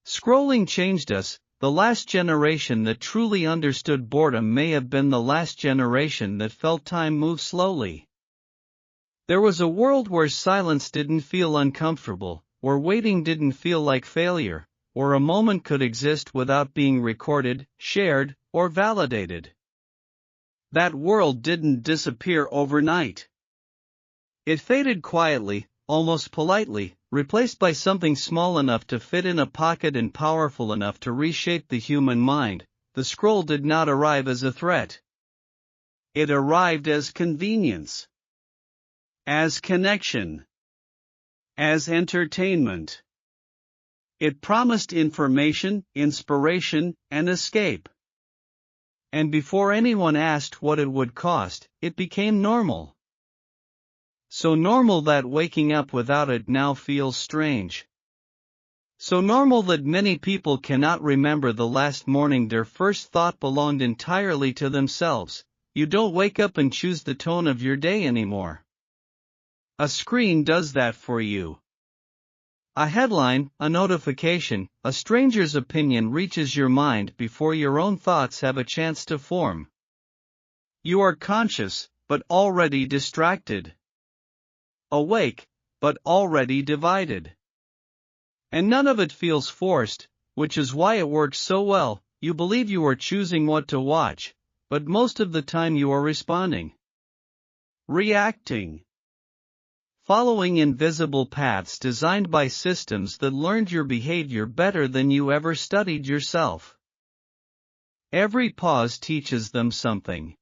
Scrolling changed us. The last generation that truly understood boredom may have been the last generation that felt time move slowly. There was a world where silence didn't feel uncomfortable, where waiting didn't feel like failure, where a moment could exist without being recorded, shared, or validated. That world didn't disappear overnight. It faded quietly, almost politely, replaced by something small enough to fit in a pocket and powerful enough to reshape the human mind. The scroll did not arrive as a threat. It arrived as convenience, as connection, as entertainment. It promised information, inspiration, and escape. And before anyone asked what it would cost, it became normal. So normal that waking up without it now feels strange. So normal that many people cannot remember the last morning their first thought belonged entirely to themselves. You don't wake up and choose the tone of your day anymore. A screen does that for you. A headline, a notification, a stranger's opinion reaches your mind before your own thoughts have a chance to form. You are conscious, but already distracted. Awake, but already divided. And none of it feels forced, which is why it works so well. You believe you are choosing what to watch, but most of the time you are responding. Reacting. Following invisible paths designed by systems that learned your behavior better than you ever studied yourself. Every pause teaches them something.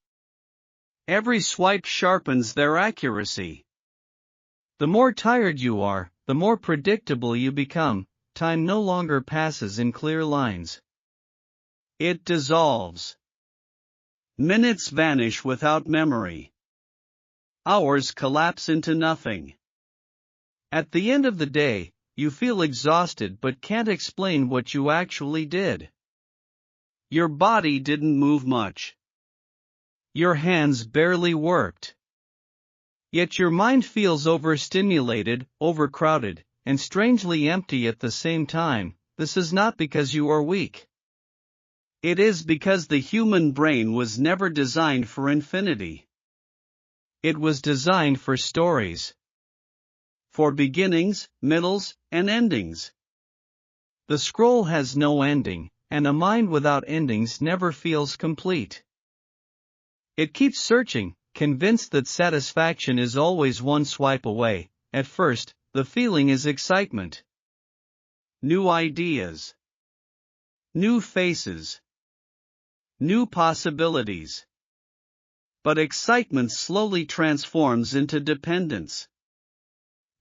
Every swipe sharpens their accuracy. The more tired you are, the more predictable you become. Time no longer passes in clear lines. It dissolves. Minutes vanish without memory. Hours collapse into nothing. At the end of the day, you feel exhausted but can't explain what you actually did. Your body didn't move much. Your hands barely worked. Yet your mind feels overstimulated, overcrowded, and strangely empty at the same time. This is not because you are weak. It is because the human brain was never designed for infinity. It was designed for stories. For beginnings, middles, and endings. The scroll has no ending, and a mind without endings never feels complete. It keeps searching, convinced that satisfaction is always one swipe away. At first, the feeling is excitement. New ideas. New faces. New possibilities. But excitement slowly transforms into dependence.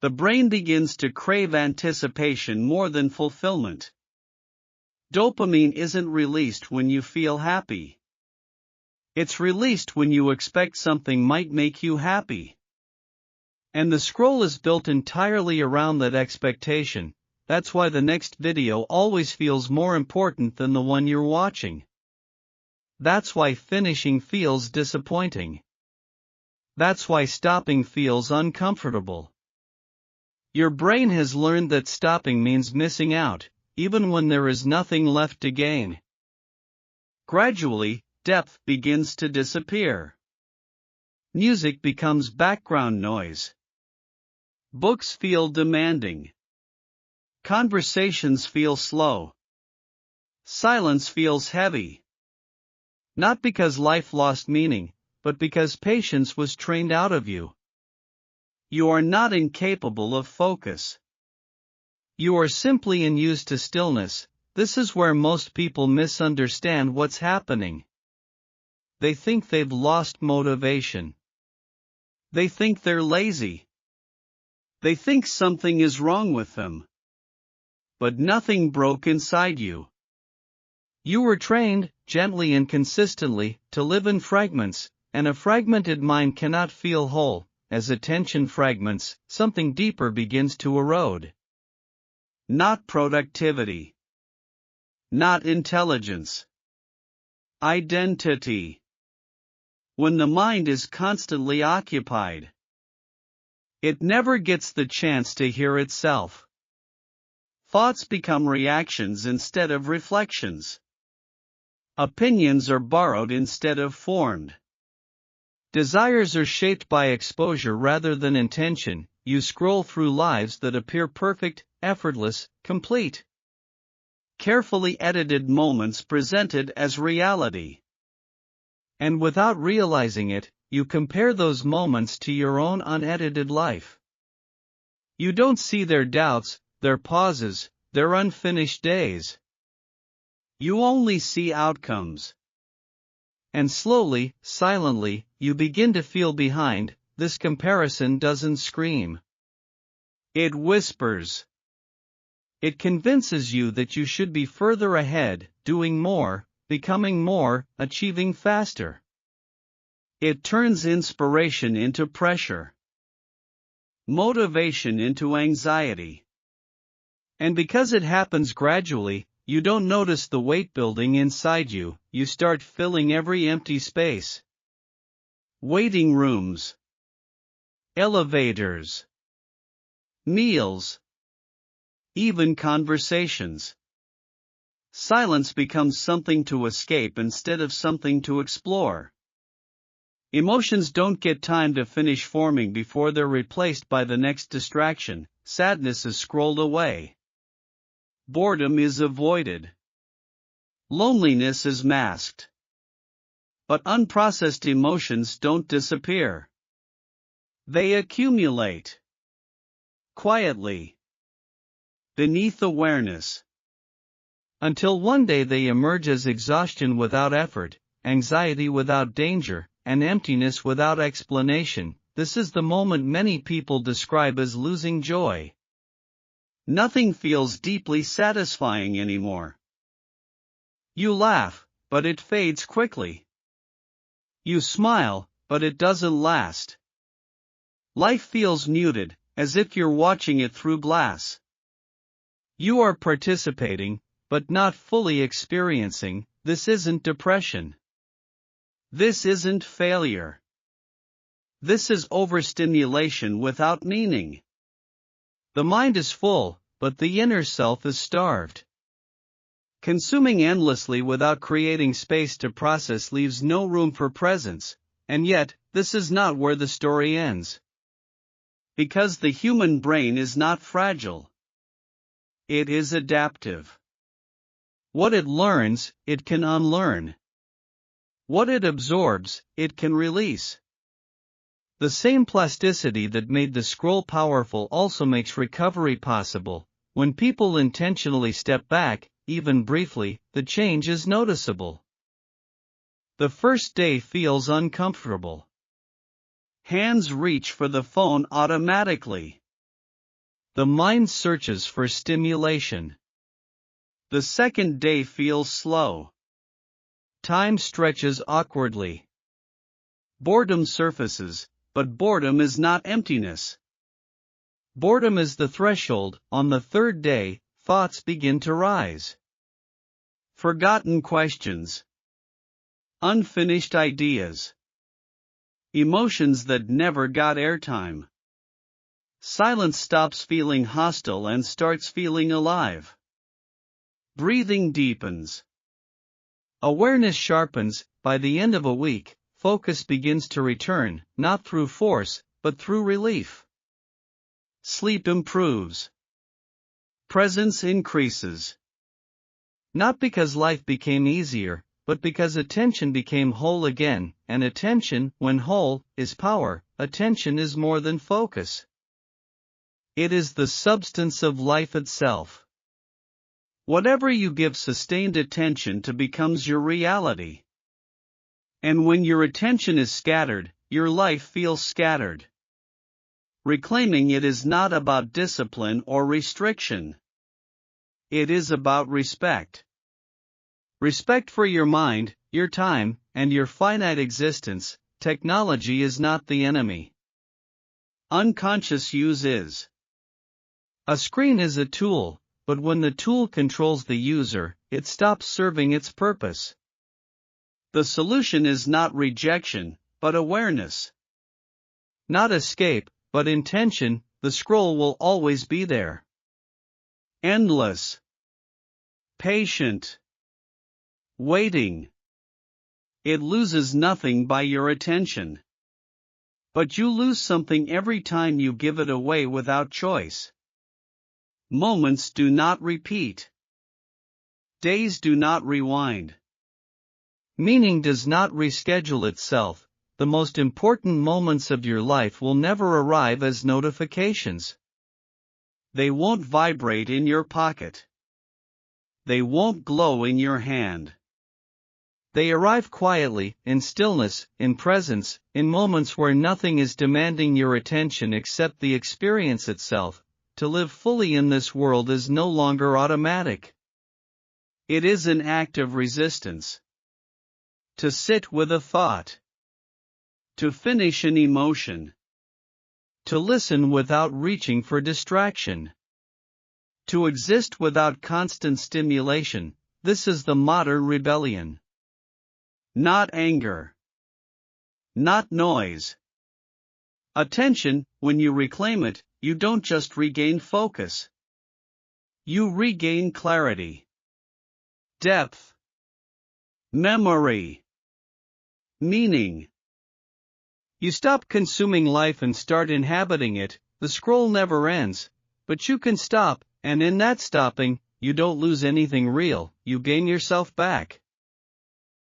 The brain begins to crave anticipation more than fulfillment. Dopamine isn't released when you feel happy. It's released when you expect something might make you happy. And the scroll is built entirely around that expectation. That's why the next video always feels more important than the one you're watching. That's why finishing feels disappointing. That's why stopping feels uncomfortable. Your brain has learned that stopping means missing out, even when there is nothing left to gain. Gradually, depth begins to disappear. Music becomes background noise. Books feel demanding. Conversations feel slow. Silence feels heavy. Not because life lost meaning, but because patience was trained out of you. You are not incapable of focus. You are simply unused to stillness. This is where most people misunderstand what's happening. They think they've lost motivation. They think they're lazy. They think something is wrong with them. But nothing broke inside you. You were trained, gently and consistently, to live in fragments, and a fragmented mind cannot feel whole. As attention fragments, something deeper begins to erode. Not productivity. Not intelligence. Identity. When the mind is constantly occupied, it never gets the chance to hear itself. Thoughts become reactions instead of reflections. Opinions are borrowed instead of formed. Desires are shaped by exposure rather than intention. You scroll through lives that appear perfect, effortless, complete. Carefully edited moments presented as reality. And without realizing it, you compare those moments to your own unedited life. You don't see their doubts, their pauses, their unfinished days. You only see outcomes. And slowly, silently, you begin to feel behind. This comparison doesn't scream. It whispers. It convinces you that you should be further ahead, doing more, becoming more, achieving faster. It turns inspiration into pressure. Motivation into anxiety. And because it happens gradually, you don't notice the weight building inside you. You start filling every empty space. Waiting rooms. Elevators. Meals. Even conversations. Silence becomes something to escape instead of something to explore. Emotions don't get time to finish forming before they're replaced by the next distraction. Sadness is scrolled away. Boredom is avoided. Loneliness is masked. But unprocessed emotions don't disappear. They accumulate. Quietly. Beneath awareness. Until one day they emerge as exhaustion without effort, anxiety without danger, and emptiness without explanation. This is the moment many people describe as losing joy. Nothing feels deeply satisfying anymore. You laugh, but it fades quickly. You smile, but it doesn't last. Life feels muted, as if you're watching it through glass. You are participating, but not fully experiencing. This isn't depression. This isn't failure. This is overstimulation without meaning. The mind is full, but the inner self is starved. Consuming endlessly without creating space to process leaves no room for presence, and yet, this is not where the story ends. Because the human brain is not fragile. It is adaptive. What it learns, it can unlearn. What it absorbs, it can release. The same plasticity that made the scroll powerful also makes recovery possible. When people intentionally step back, even briefly, the change is noticeable. The first day feels uncomfortable. Hands reach for the phone automatically. The mind searches for stimulation. The second day feels slow. Time stretches awkwardly. Boredom surfaces, but boredom is not emptiness. Boredom is the threshold. On the third day, thoughts begin to rise. Forgotten questions. Unfinished ideas. Emotions that never got airtime. Silence stops feeling hostile and starts feeling alive. Breathing deepens. Awareness sharpens. By the end of a week, focus begins to return, not through force, but through relief. Sleep improves. Presence increases. Not because life became easier, but because attention became whole again, and attention, when whole, is power. Attention is more than focus. It is the substance of life itself. Whatever you give sustained attention to becomes your reality. And when your attention is scattered, your life feels scattered. Reclaiming it is not about discipline or restriction. It is about respect. Respect for your mind, your time, and your finite existence. Technology is not the enemy. Unconscious use is. A screen is a tool, but when the tool controls the user, it stops serving its purpose. The solution is not rejection, but awareness. Not escape, but intention. The scroll will always be there. endless, patient, waiting. It loses nothing by your attention. But you lose something every time you give it away without choice. Moments do not repeat. Days do not rewind. Meaning does not reschedule itself. The most important moments of your life will never arrive as notifications. They won't vibrate in your pocket. They won't glow in your hand. They arrive quietly, in stillness, in presence, in moments where nothing is demanding your attention except the experience itself. To live fully in this world is no longer automatic. It is an act of resistance. To sit with a thought. To finish an emotion. To listen without reaching for distraction. To exist without constant stimulation. This is the modern rebellion. Not anger. Not noise. Attention, when you reclaim it, you don't just regain focus. You regain clarity. Depth. Memory. Meaning. You stop consuming life and start inhabiting it. The scroll never ends, but you can stop, and in that stopping, you don't lose anything real, you gain yourself back.